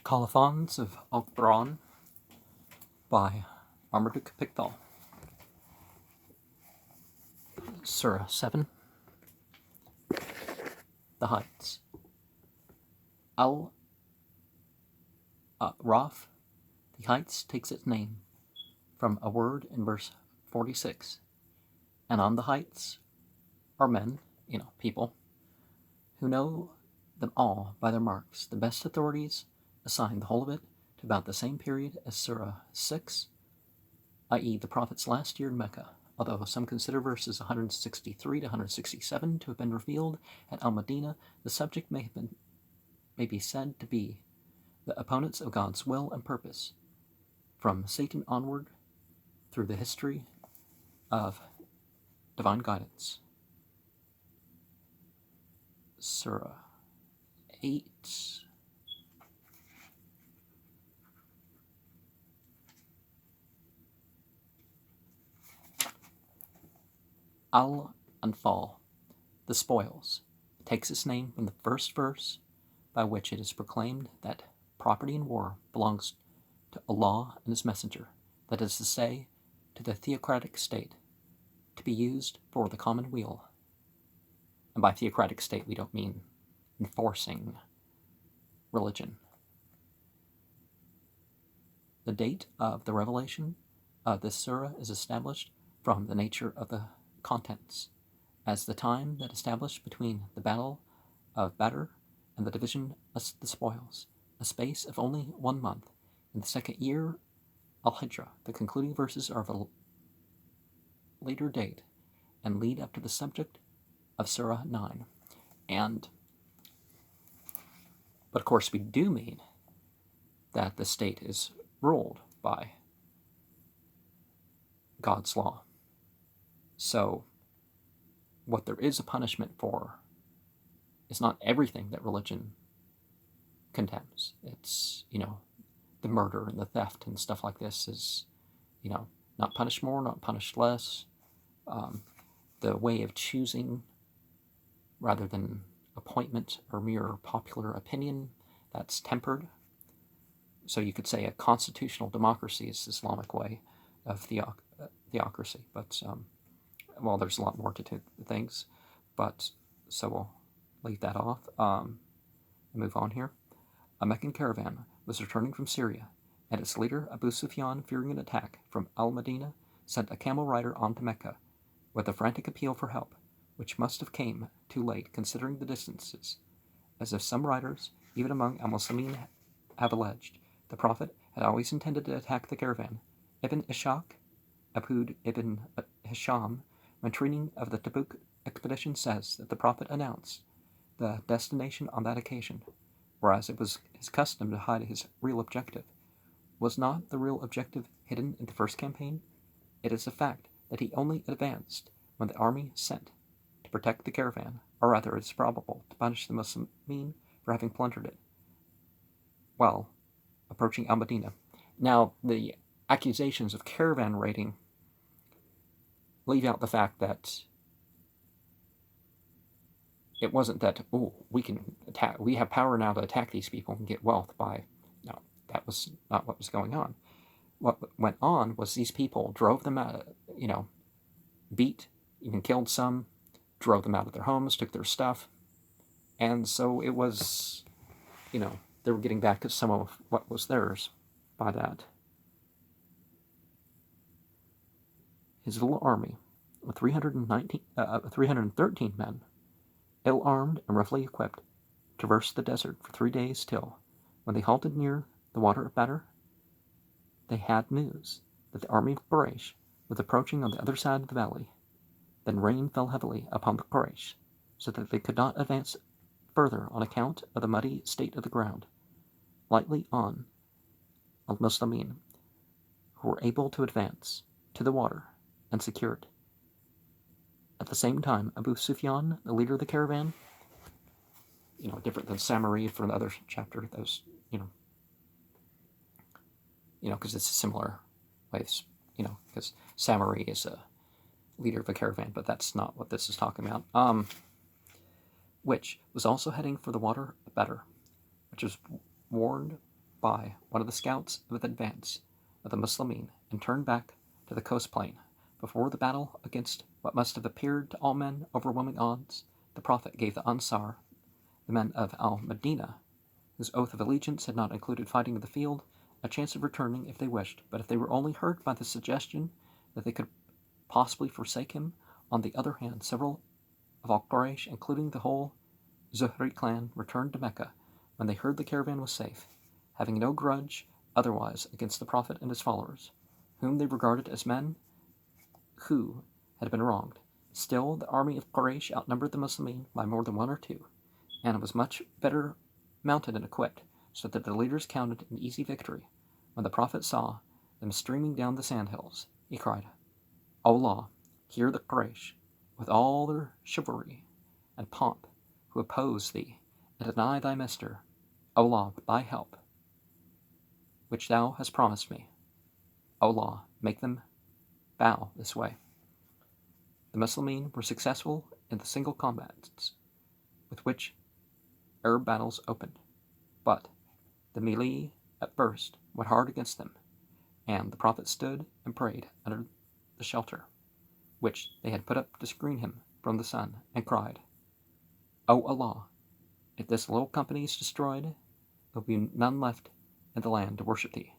Colophons of Alkbron by Marmaduke Pickthall. Surah 7. The Heights. Raf, the Heights, takes its name from a word in verse 46. And on the heights are men, people, who know them all by their marks. The best authorities assign the whole of it to about the same period as Surah 6, i.e. the Prophet's last year in Mecca, although some consider verses 163 to 167 to have been revealed at Al-Madinah. The subject may be said to be the opponents of God's will and purpose, from Satan onward through the history of divine guidance. Surah 8. Al-Anfal, the spoils, takes its name from the first verse, by which it is proclaimed that property in war belongs to Allah and His Messenger, that is to say, to the theocratic state, to be used for the common weal. And by theocratic state, we don't mean enforcing religion. The date of the revelation of this surah is established from the nature of the contents, as the time that established between the battle of Badr and the division of the spoils, a space of only 1 month, in the second year Al-Hijrah. The concluding verses are of a later date and lead up to the subject of Surah 9. But of course we do mean that the state is ruled by God's law. So what there is a punishment for is not everything that religion condemns. It's, the murder and the theft and stuff like this is, not punished more, not punished less. The way of choosing rather than appointment or mere popular opinion, that's tempered. So you could say a constitutional democracy is the Islamic way of theocracy. But, there's a lot more to things. But, so we'll leave that off. Move on here. A Meccan caravan was returning from Syria, and its leader, Abu Sufyan, fearing an attack from Al-Madinah, sent a camel rider on to Mecca with a frantic appeal for help, which must have came too late considering the distances, as if some writers, even among al-Muslimin, have alleged the Prophet had always intended to attack the caravan. Ibn Ishaq, Abud ibn Hisham, when treating of the Tabuk expedition, says that the Prophet announced the destination on that occasion, whereas it was his custom to hide his real objective. Was not the real objective hidden in the first campaign? It is a fact that he only advanced when the army sent to protect the caravan, or rather it is probable to punish the Muslimin for having plundered it, while approaching Al-Madinah. Now, the accusations of caravan raiding leave out the fact that it wasn't that, we can attack, we have power now to attack these people and get wealth by, no, that was not what was going on. What went on was these people drove them out, beat, even killed some, drove them out of their homes, took their stuff, and so it was, they were getting back at some of what was theirs by that. His little army, with 313 men, ill-armed and roughly equipped, traversed the desert for 3 days till, when they halted near the water of Badr, they had news that the army of Quraysh was approaching on the other side of the valley. Then rain fell heavily upon the Quraysh, so that they could not advance further on account of the muddy state of the ground. Lightly on al-Muslimin, who were able to advance to the water and secure it. At the same time, Abu Sufyan, the leader of the caravan, different than Samaria from the other chapter, those, because it's a similar ways, because Samaria is a leader of a caravan, but that's not what this is talking about. Which was also heading for the water of Badr, which was warned by one of the scouts of the advance of the Muslimin and turned back to the coast plain. Before the battle, against what must have appeared to all men overwhelming odds, the Prophet gave the Ansar, the men of Al-Madinah, whose oath of allegiance had not included fighting in the field, a chance of returning if they wished, but if they were only hurt by the suggestion that they could possibly forsake him. On the other hand, several of Al-Quraysh, including the whole Zuhri clan, returned to Mecca when they heard the caravan was safe, having no grudge otherwise against the Prophet and his followers, whom they regarded as men who had been wronged. Still, the army of Quraysh outnumbered the Muslimin by more than 1 or 2, and was much better mounted and equipped, so that the leaders counted an easy victory. When the Prophet saw them streaming down the sandhills, he cried, O Allah, hear the Quraysh, with all their chivalry and pomp, who oppose thee and deny thy messenger. O Allah, with thy help, which thou hast promised me, O Allah, make them bow this way. The Muslimin were successful in the single combats with which Arab battles opened, but the melee at first went hard against them, and the Prophet stood and prayed under the shelter which they had put up to screen him from the sun, and cried, O Allah, if this little company is destroyed, there will be none left in the land to worship thee.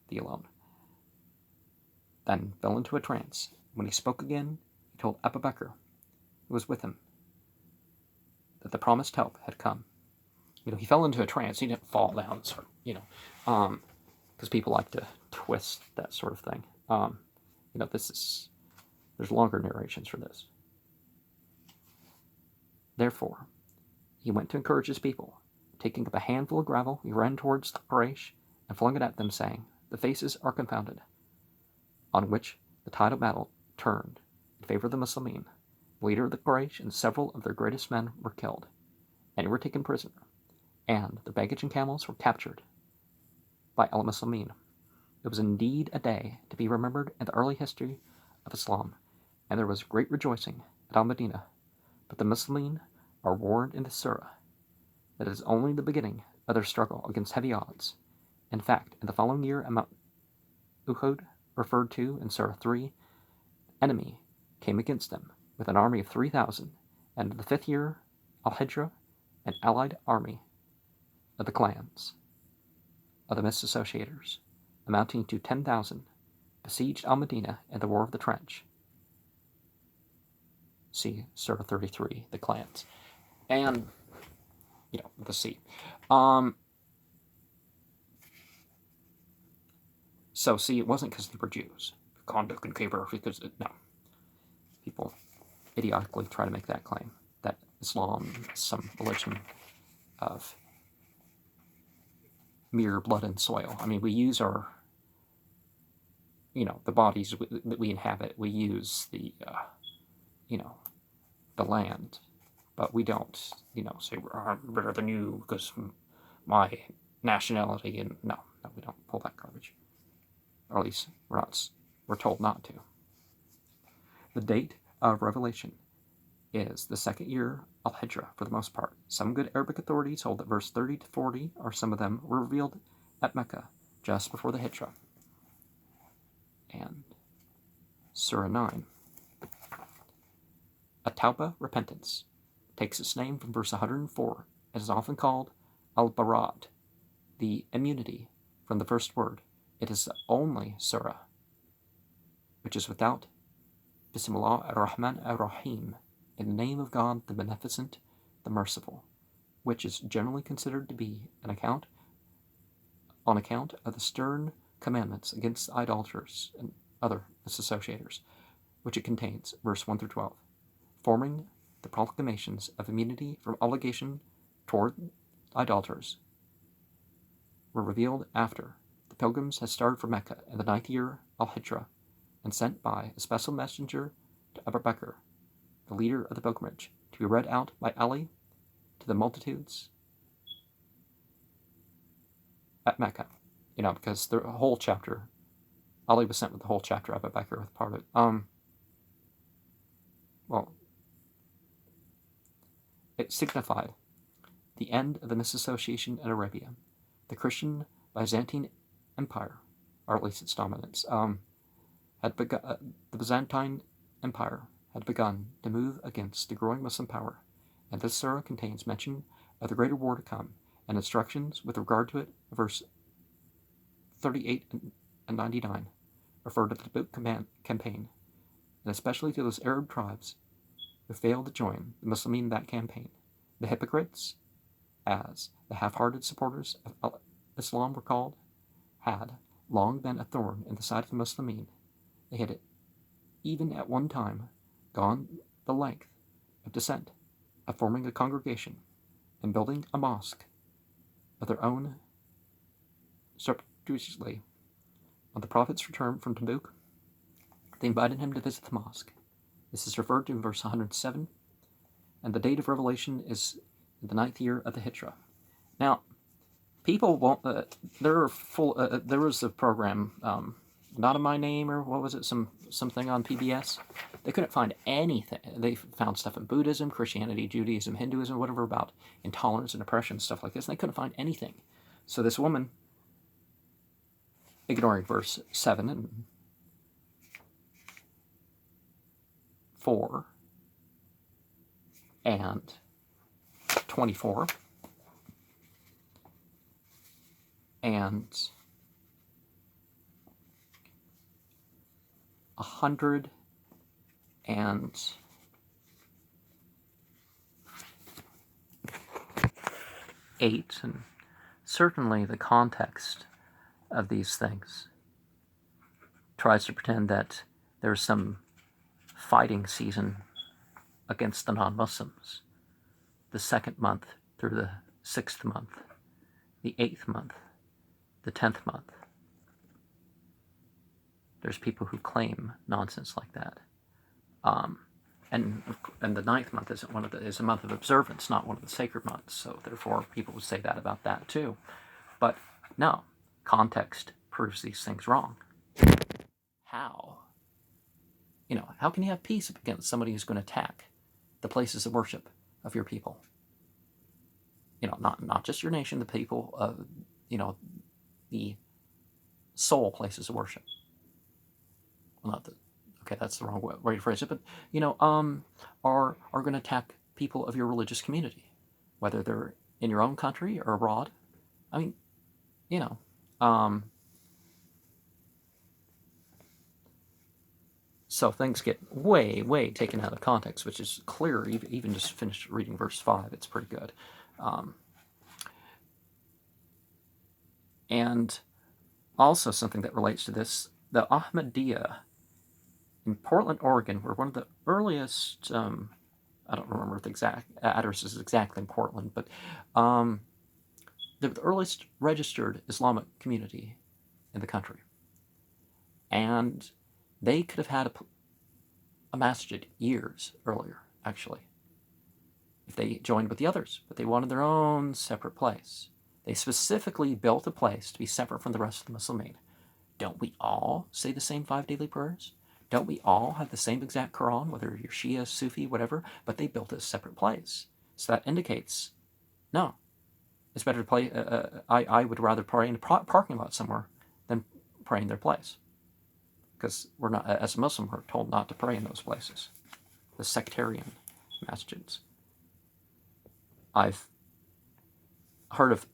Thee alone. Then fell into a trance. When he spoke again, he told Abu Bakr, who was with him, that the promised help had come. He fell into a trance. He didn't fall down, because people like to twist that sort of thing. There's longer narrations for this. Therefore, he went to encourage his people. Taking up a handful of gravel, he ran towards the Quraysh and flung it at them, saying, The faces are confounded. On which the tide of battle turned in favor of the Muslimin. The leader of the Quraysh and several of their greatest men were killed, and were taken prisoner, and their baggage and camels were captured by al-Muslimin. It was indeed a day to be remembered in the early history of Islam, and there was great rejoicing at Al-Madinah. But the Muslimin are warned in the surah that it is only the beginning of their struggle against heavy odds. In fact, in the following year at Mount Uhud, referred to in Surah 3, enemy came against them with an army of 3,000, and in the 5th year, Al-Hijrah, an allied army of the clans of the misassociators, amounting to 10,000, besieged Al-Madinah in the War of the Trench. See Surah 33, the clans. And, the sea. So, see, it wasn't because they were Jews. Conduct and Khabar, because, no. People idiotically try to make that claim, that Islam is some religion of mere blood and soil. I mean, we use our, the bodies that we inhabit. We use the, the land. But we don't, say we're better than you because my nationality. And no, we don't pull that garbage. Or at least we're told not to. The date of revelation is the 2nd year Al-Hijrah for the most part. Some good Arabic authorities hold that verse 30 to 40, or some of them, were revealed at Mecca just before the Hijrah. And Surah 9. At-Tawbah, repentance, takes its name from verse 104 and is often called Al-Barat, the immunity from the first word. It is the only surah which is without Bismillah ar-Rahman ar-Rahim, in the name of God, the Beneficent, the Merciful, which is generally considered to be on account of the stern commandments against idolaters and other associators, which it contains, verse 1 through 12, forming the proclamations of immunity from obligation toward idolaters, were revealed after the pilgrims had started for Mecca in the 9th year Al-Hijrah, and sent by a special messenger to Abu Bakr, the leader of the pilgrimage, to be read out by Ali to the multitudes at Mecca. Because the whole chapter, Ali was sent with the whole chapter, Abu Bakr with part of it. It signified the end of the misassociation in Arabia. the Christian Byzantine Empire, or at least its dominance, the Byzantine Empire had begun to move against the growing Muslim power, and this surah contains mention of the greater war to come and instructions with regard to it. Verse 38 and 99 refer to the Tabuk campaign, and especially to those Arab tribes who failed to join the Muslimin in that campaign. The hypocrites, as the half-hearted supporters of Islam were called, had long been a thorn in the side of the Muslimin. They had even at one time gone the length of descent, of forming a congregation and building a mosque of their own surreptitiously. On the Prophet's return from Tabuk, they invited him to visit the mosque. This is referred to in verse 107, and the date of revelation is the 9th year of the Hijrah. Now, people won't. There was a program, Not in My Name, or what was it? Something on PBS. They couldn't find anything. They found stuff in Buddhism, Christianity, Judaism, Hinduism, whatever, about intolerance and oppression, stuff like this. And they couldn't find anything. So this woman, ignoring verse 7 and 4 and 24 and 108, and certainly the context of these things tries to pretend that there's some fighting season against the non-Muslims. The 2nd month through the 6th month, the 8th month, the 10th month. There's people who claim nonsense like that. And the 9th month is a month of observance, not one of the sacred months. So therefore, people would say that about that too. But no, context proves these things wrong. How? How can you have peace against somebody who's going to attack the places of worship of your people? Not just your nation, the people of, the sole places of worship. Well, that's the wrong way to phrase it, but, are going to attack people of your religious community, whether they're in your own country or abroad. I mean, so things get way, way taken out of context, which is clear. Even just finished reading verse 5, it's pretty good. And also something that relates to this, the Ahmadiyya in Portland, Oregon, were one of the earliest, I don't remember if the exact address is exactly in Portland, but they're the earliest registered Islamic community in the country. And they could have had a masjid years earlier, actually, if they joined with the others, but they wanted their own separate place. They specifically built a place to be separate from the rest of the Muslimin. Don't we all say the same 5 daily prayers? Don't we all have the same exact Quran, whether you're Shia, Sufi, whatever? But they built a separate place. So that indicates, no, it's better to play. I would rather pray in a parking lot somewhere than pray in their place. Because we're not, as a Muslim, we're told not to pray in those places. The sectarian masjids. I've heard of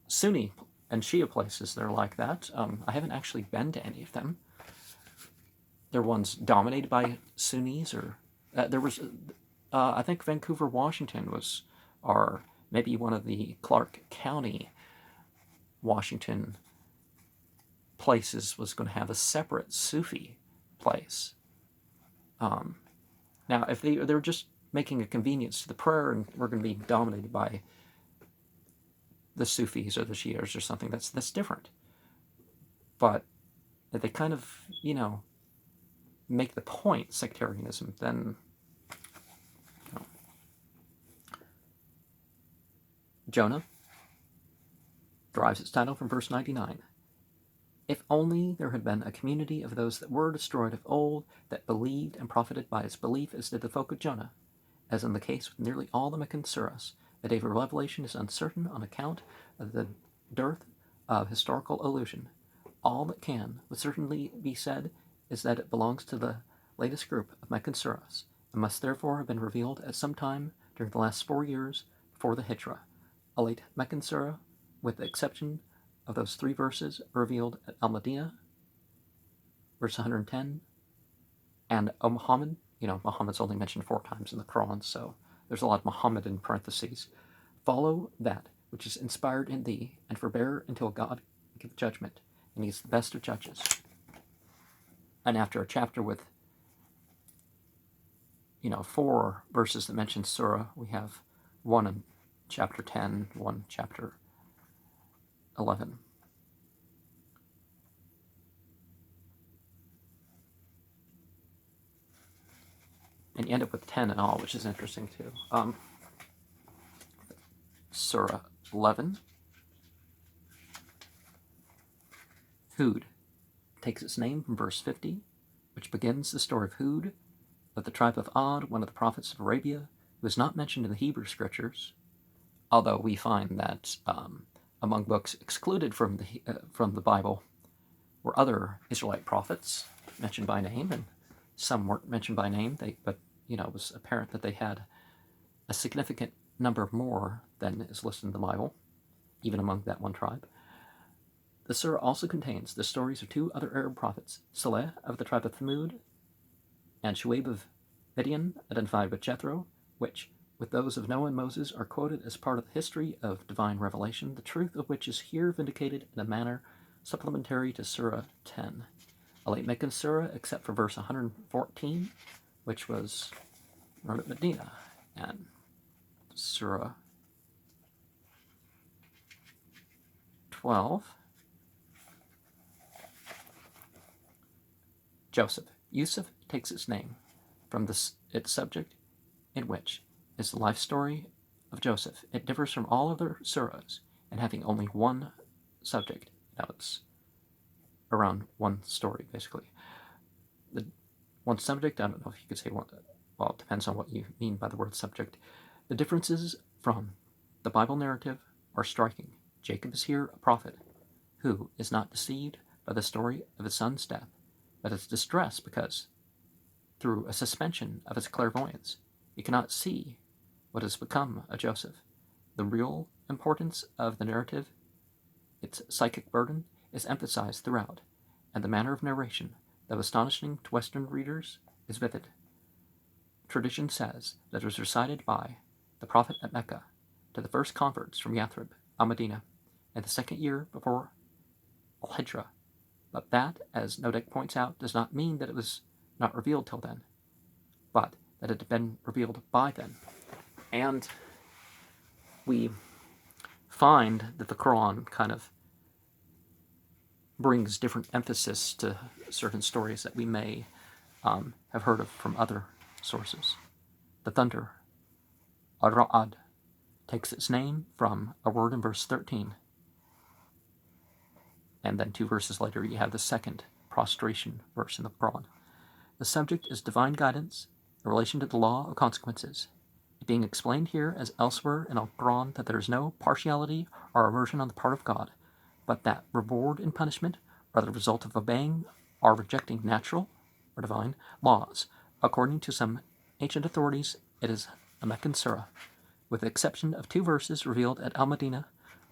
Sunni and Shia places that are like that. I haven't actually been to any of them. They're ones dominated by Sunnis, or there was, I think Vancouver, Washington or maybe one of the Clark County, Washington places was going to have a separate Sufi place. Now, if they're just making a convenience to the prayer and we're going to be dominated by the Sufis or the Shias or something, that's different. But if they kind of, make the point, sectarianism, then, Jonah derives its title from verse 99. If only there had been a community of those that were destroyed of old, that believed and profited by its belief, as did the folk of Jonah. As in the case with nearly all the Meccan surahs, the day of revelation is uncertain on account of the dearth of historical allusion. All that can with certainty be said is that it belongs to the latest group of Meccan surahs, and must therefore have been revealed at some time during the last 4 years before the Hijrah. A late Meccan surah, with the exception of those 3 verses revealed at Al-Madinah, verse 110, and O Muhammad, Muhammad's only mentioned 4 times in the Quran, so there's a lot of Muhammad in parentheses. Follow that which is inspired in thee, and forbear until God give judgment, and he is the best of judges. And after a chapter with 4 verses that mention surah, we have 1 in chapter 10, 1 chapter 11. And you end up with 10 in all, which is interesting too. Surah 11. Hud takes its name from verse 50, which begins the story of Hud, of the tribe of Ad, one of the prophets of Arabia, who is not mentioned in the Hebrew scriptures, although we find that among books excluded from the Bible were other Israelite prophets mentioned by name, and some weren't mentioned by name, but it was apparent that they had a significant number more than is listed in the Bible, even among that one tribe. The surah also contains the stories of 2 other Arab prophets, Saleh of the tribe of Thamud, and Shuaib of Midian, identified with Jethro, which, with those of Noah and Moses, are quoted as part of the history of divine revelation, the truth of which is here vindicated in a manner supplementary to Surah 10. A late Meccan surah, except for verse 114, which was wrote at Medina, and Surah 12. Joseph. Yusuf takes its name from its subject, in which is the life story of Joseph. It differs from all other surahs in having only one subject. Now it's around one story, basically. The one subject, I don't know if you could say one, well, it depends on what you mean by the word subject. The differences from the Bible narrative are striking. Jacob is here a prophet who is not deceived by the story of his son's death, but is distressed because, through a suspension of his clairvoyance, he cannot see what has become of Joseph. The real importance of the narrative, its psychic burden, is emphasized throughout, and the manner of narration, though astonishing to Western readers, is vivid. Tradition says that it was recited by the prophet at Mecca to the first converts from Yathrib, al-Madinah, in the 2nd year before al-Hijrah, but that, as Nodek points out, does not mean that it was not revealed till then, but that it had been revealed by then. And we find that the Quran kind of brings different emphasis to certain stories that we may have heard of from other sources. The thunder, ar-ra'ad, takes its name from a word in verse 13. And then 2 verses later, you have the 2nd prostration verse in the Quran. The subject is divine guidance in relation to the law of consequences. It being explained here, as elsewhere in the Quran, that there is no partiality or aversion on the part of God, but that reward and punishment are the result of obeying or rejecting natural or divine laws. According to some ancient authorities, it is a Meccan surah, with the exception of 2 verses revealed at Al-Madinah.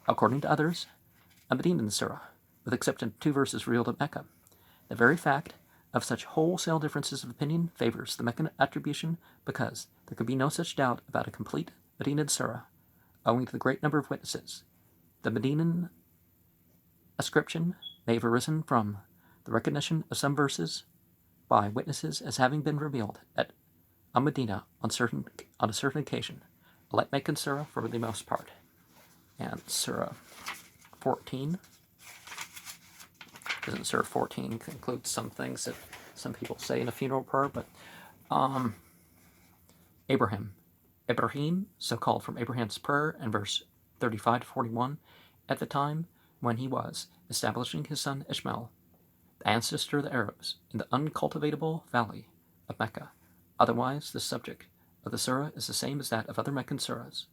According to others, a Medinan surah, with the exception of 2 verses revealed at Mecca. The very fact of such wholesale differences of opinion favors the Meccan attribution, because there could be no such doubt about a complete Medinan surah, owing to the great number of witnesses. The Medinan ascription may have arisen from the recognition of some verses by witnesses as having been revealed at Al-Madinah on a certain occasion, a late Meccan surah for the most part. And Surah 14, isn't Surah 14 includes some things that some people say in a funeral prayer, but Ibrahim, so called from Abraham's prayer in verse 35 to 41, at the time when he was establishing his son Ishmael, the ancestor of the Arabs, in the uncultivatable valley of Mecca. Otherwise, the subject of the surah is the same as that of other Meccan surahs,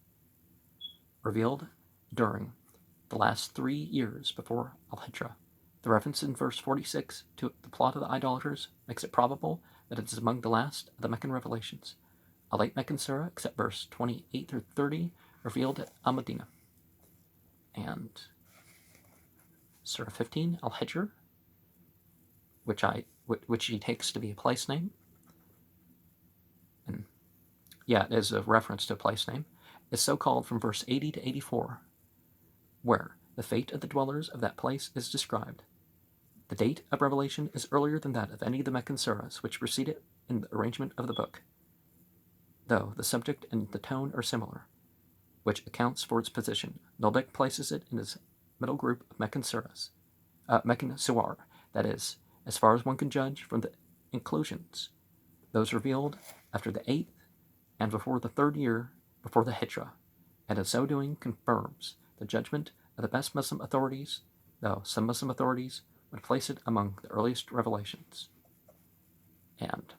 revealed during the last 3 years before Al-Hijrah. The reference in verse 46 to the plot of the idolaters makes it probable that it is among the last of the Meccan revelations. A late Meccan surah, except verse 28 through 30, revealed at Al-Madinah. And Surah 15, Al-Hijr, which he takes to be a place name. And yeah, it is a reference to a place name. Is so called from verse 80 to 84, where the fate of the dwellers of that place is described. The date of revelation is earlier than that of any of the Meccan surahs which precede it in the arrangement of the book, though the subject and the tone are similar, which accounts for its position. Nolbec places it in his middle group of Meccan surahs, Meccan Suwar, that is, as far as one can judge from the inclusions, those revealed after the 8th and before the 3rd year before the Hijrah, and in so doing confirms the judgment of the best Muslim authorities, though some Muslim authorities would place it among the earliest revelations. And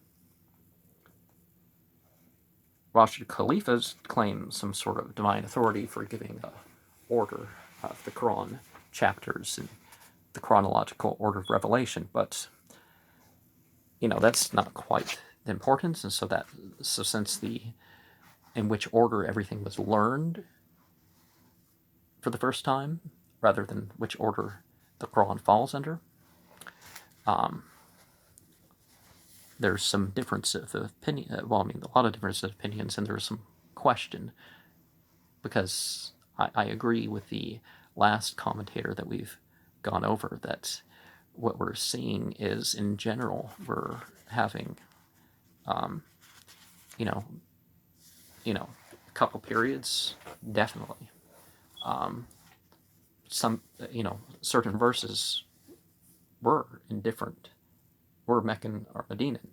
Rashid Khalifas claim some sort of divine authority for giving an order of the Quran chapters in the chronological order of revelation, but that's not quite the importance. And so since in which order everything was learned for the first time, rather than which order the Quran falls under, there's some difference of opinion. A lot of difference of opinions, and there's some question, because I agree with the last commentator that we've gone over, that what we're seeing is, in general, we're having, a couple periods, definitely. Some, certain verses were Meccan or Medinan.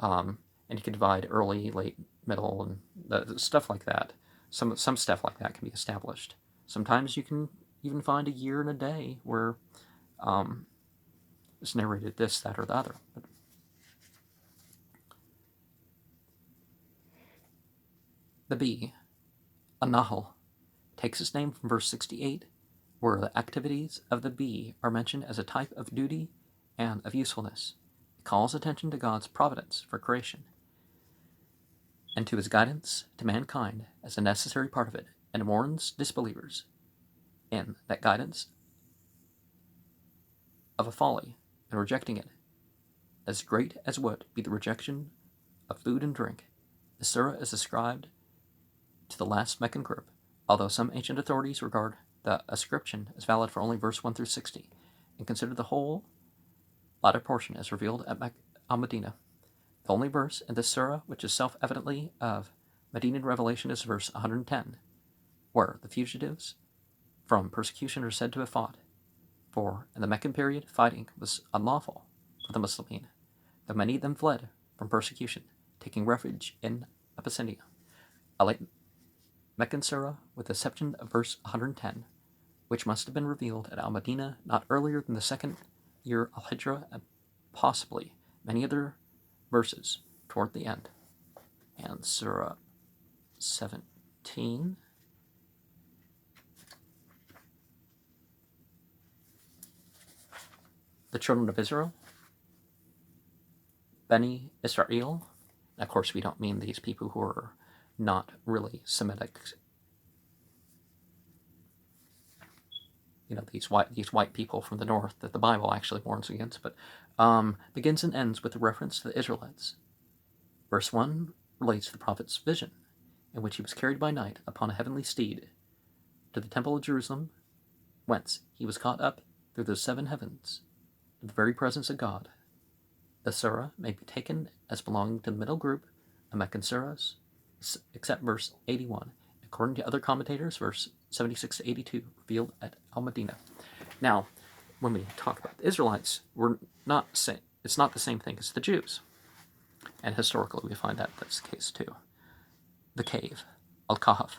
And you can divide early, late, middle, and stuff like that. Some stuff like that can be established. Sometimes you can even find a year and a day where it's narrated this, that, or the other. But the bee, a nahl, takes its name from verse 68, where the activities of the bee are mentioned as a type of duty and of usefulness. It calls attention to God's providence for creation, and to his guidance to mankind as a necessary part of it, and warns disbelievers in that guidance of a folly and rejecting it, as great as would be the rejection of food and drink. The surah is ascribed to the last Meccan group, although some ancient authorities regard the ascription as valid for only verse 1 through 60, and consider the whole latter portion as revealed at Al-Madinah. The only verse in this surah which is self-evidently of Medinan revelation is verse 110, where the fugitives from persecution are said to have fought, for in the Meccan period fighting was unlawful for the Muslimin, though many of them fled from persecution, taking refuge in Abyssinia. A late Meccan surah with the exception of verse 110, which must have been revealed at Al-Madinah not earlier than the 2nd year Al-Hijrah, and possibly many other verses toward the end. And Surah 17, the children of Israel, Beni Israel. Of course, we don't mean these people who are not really Semitic, these white people from the north that the Bible actually warns against, but begins and ends with a reference to the Israelites. Verse 1 relates to the prophet's vision, in which he was carried by night upon a heavenly steed to the temple of Jerusalem, whence he was caught up through the 7 heavens to the very presence of God. The surah may be taken as belonging to the middle group of Meccan surahs, except verse 81. According to other commentators, verse 76 to 82 revealed at Al-Madinah. Now, when we talk about the Israelites, it's not the same thing as the Jews. And historically, we find that that's the case too. The cave, Al-Kahf,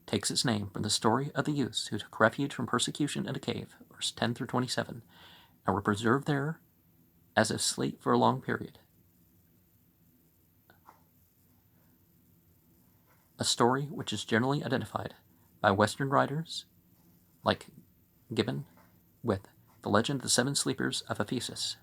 takes its name from the story of the youths who took refuge from persecution in a cave, verse 10 through 27, and were preserved there as if asleep for a long period. A story which is generally identified by Western writers like Gibbon with The Legend of the Seven Sleepers of Ephesus.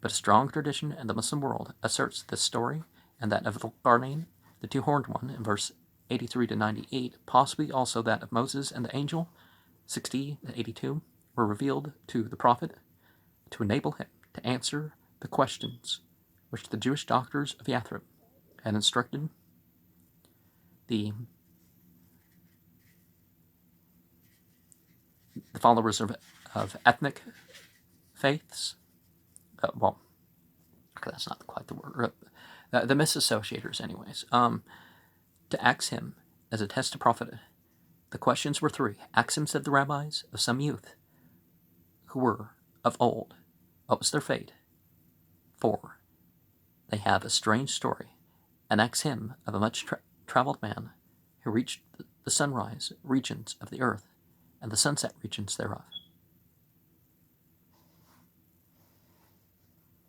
But a strong tradition in the Muslim world asserts this story and that of Dhul-Qarnayn, the two-horned one, in verse 83 to 98, possibly also that of Moses and the angel, 60 to 82, were revealed to the prophet to enable him to answer the questions which the Jewish doctors of Yathrib had instructed the followers of ethnic faiths. Well, that's not quite the word. The misassociators, anyways. To ask him as a test to prophet. The questions were three. Ask him, said the rabbis, of some youth who were of old. What was their fate? 4. They have a strange story. And ask him of a much traveled man who reached the sunrise regions of the earth and the sunset regions thereof.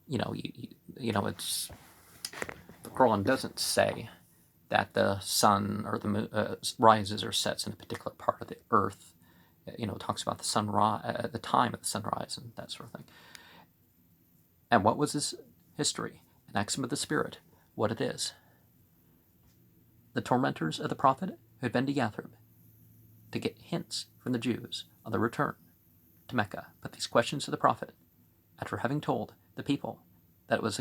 It's the Quran doesn't say that the sun or the moon rises or sets in a particular part of the earth. It talks about the sunrise, the time of the sunrise, and that sort of thing. And what was his history? An axiom of the spirit, what it is. The tormentors of the prophet who had been to Yathrib to get hints from the Jews on their return to Mecca put these questions to the prophet after having told the people that it was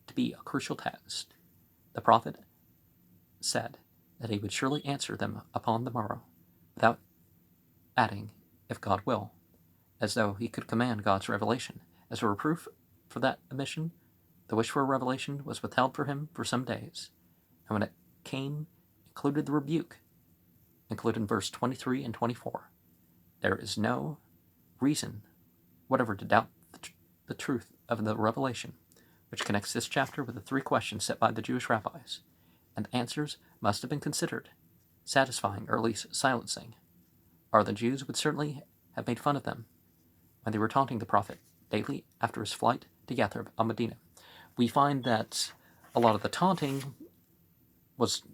to be a crucial test. The prophet said that he would surely answer them upon the morrow, without adding, if God will, as though he could command God's revelation. As a reproof for that omission, the wish for a revelation was withheld for him for some days, and when it came, included the rebuke, included in verse 23 and 24. There is no reason whatever to doubt the truth of the revelation, which connects this chapter with the three questions set by the Jewish rabbis, and answers must have been considered, satisfying or at least silencing, or the Jews would certainly have made fun of them when they were taunting the prophet daily after his flight to Yathrib al-Medina. We find that a lot of the taunting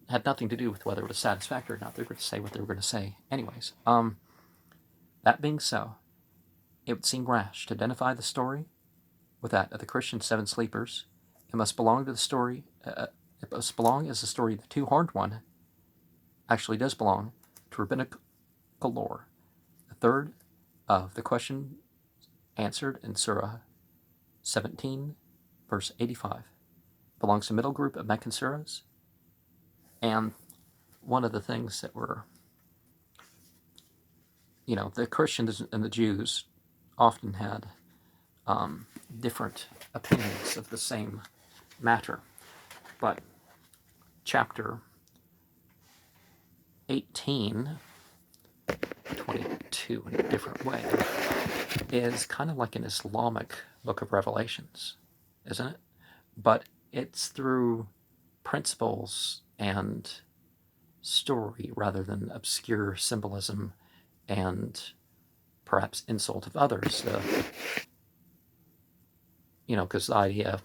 had nothing to do with whether it was satisfactory or not. They were going to say what they were going to say anyways. That being so, it would seem rash to identify the story with that of the Christian seven sleepers. It must belong to the story. It must belong as the story of the two-horned one actually does belong to rabbinical lore. The third of the question answered in Surah 17, verse 85, belongs to middle group of Meccan surahs. And one of the things that were, the Christians and the Jews often had different opinions of the same matter. But chapter 18, 22 in a different way, is kind of like an Islamic book of Revelations, isn't it? But it's through principles and story rather than obscure symbolism and perhaps insult of others. Because the idea of,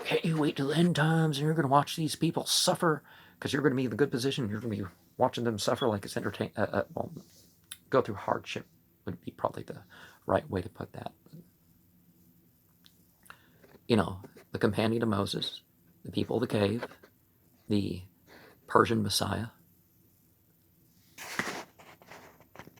can't you wait till the end times and you're going to watch these people suffer because you're going to be in the good position, you're going to be watching them suffer like it's go through hardship would be probably the right way to put that. The companion of Moses, the people of the cave, the Persian Messiah,